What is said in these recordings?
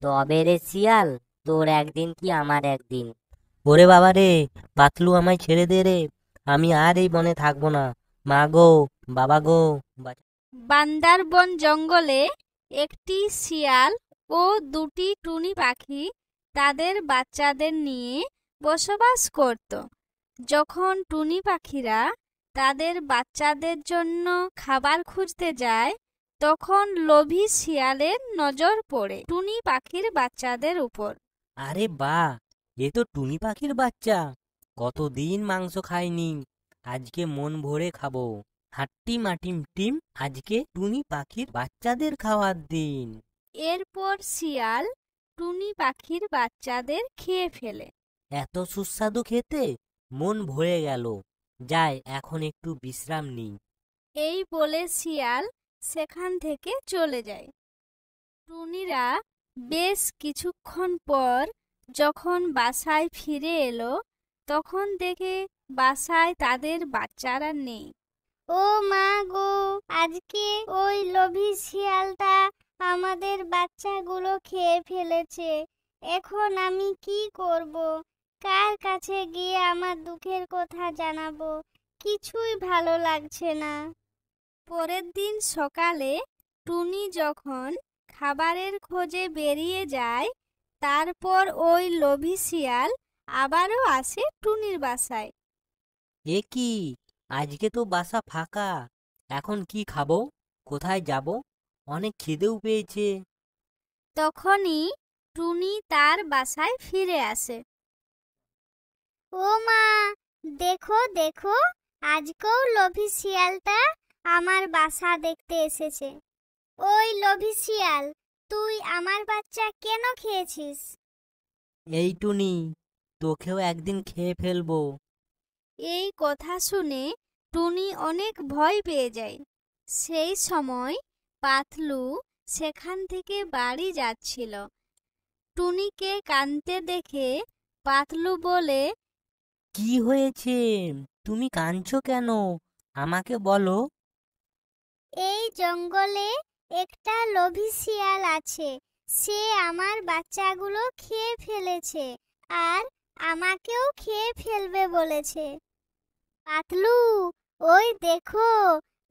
তবে রে শিয়াল, তোর একদিন কি আমার একদিন। ওরে বাবা রে, পাতলু আমায় ছেড়ে দে রে, আমি আর এই বনে থাকবো না। মা গো, বাবা গো, বান্দারবন জঙ্গলে একটি শিয়াল ও দুটি টুনি পাখি তাদের বাচ্চাদের নিয়ে বসবাস করত। যখন টুনি পাখিরা তাদের বাচ্চাদের জন্য খাবার খুঁজতে যায়, তখন লোভী শিয়ালের নজর পড়ে টুনি পাখির বাচ্চাদের উপর। আরে বাহ, এ তো টুনি পাখির বাচ্চা। কতদিন মাংস খাইনি, আজকে মন ভরে খাবো। হাট্টি মাটিম টিম, আজকে টুনি পাখির বাচ্চাদের খাওয়ার দিন। এরপর শিয়াল টুনি পাখির বাচ্চাদের খেয়ে ফেলে। এত সুস্বাদু খেতে মন ভরে গেল, যাই এখন একটু বিশ্রাম নিই। এই বলে শিয়াল সেখান থেকে চলে যায়। টুনিরা বেশ কিছুক্ষণ পর যখন বাসায় ফিরে এলো, তখন দেখে বাসায় তাদের বাচ্চারা নেই। ও মা গো, আজকে ওই লোভী শিয়ালটা আমাদের বাচ্চাগুলো খেয়ে ফেলেছে। এখন আমি কি করব? কার কাছে গিয়ে আমার দুঃখের কথা জানাবো? কিছুই ভালো লাগছে না। পরের দিন সকালে টুনি যখন খাবারের খোঁজে বেরিয়ে যায়, তারপর ওই লোভী শিয়াল আবারও আসে টুনির বাসায়। এ কি, আজকে তো বাসা ফাঁকা, এখন কি খাবো, কোথায় যাব? অনেক খিদেও পেয়েছে। তখনই টুনি তার বাসায় ফিরে আসে। ও মা, দেখো দেখো, আজকেও লোভী শিয়ালটা আমার বাসা দেখতে এসেছে। ওই লোভী শিয়াল, তুই আমার বাচ্চা কেন খেয়েছিস? এই টুনি, তোকেও একদিন খেয়ে ফেলবো। এই কথা শুনে টুনি অনেক ভয় পেয়ে যায়। সেই সময় পাতলু সেখান থেকে বাড়ি যাচ্ছিল। টুনিকে কাঁদতে দেখে পাতলু বলে, কি হয়েছে, তুমি কাঁদছো কেন, আমাকে বলো। এই জঙ্গলে একটা লোভী শিয়াল আছে, সে আমার বাচ্চাগুলো খেয়ে ফেলেছে আর আমাকেও খেয়ে ফেলবে বলেছে। পাতলু, ওই দেখো,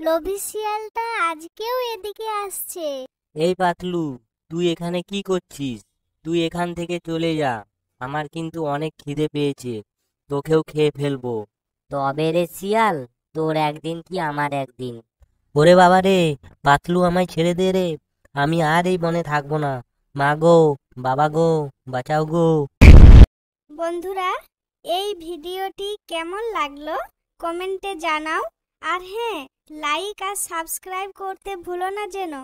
লোভী শিয়ালটা আজকেও এদিকে আসছে। এই পাতলু, তুই এখানে কি করছিস? তুই এখান থেকে চলে যা, আমার কিন্তু অনেক খিদে পেয়েছে, তোকেও খেয়ে ফেলবো। তবে রে শিয়াল, তোর একদিন কি আমার একদিন। ওরে বাবা রে, পাতলু আমায় ছেড়ে দে রে, আমি আর এই বনে থাকবো না। মা গো, বাবা গো, বাঁচাও গো। বন্ধুরা, এই ভিডিওটি কেমন লাগলো কমেন্টে জানাও। আর হ্যাঁ, লাইক আর সাবস্ক্রাইব করতে ভুলো না যেন।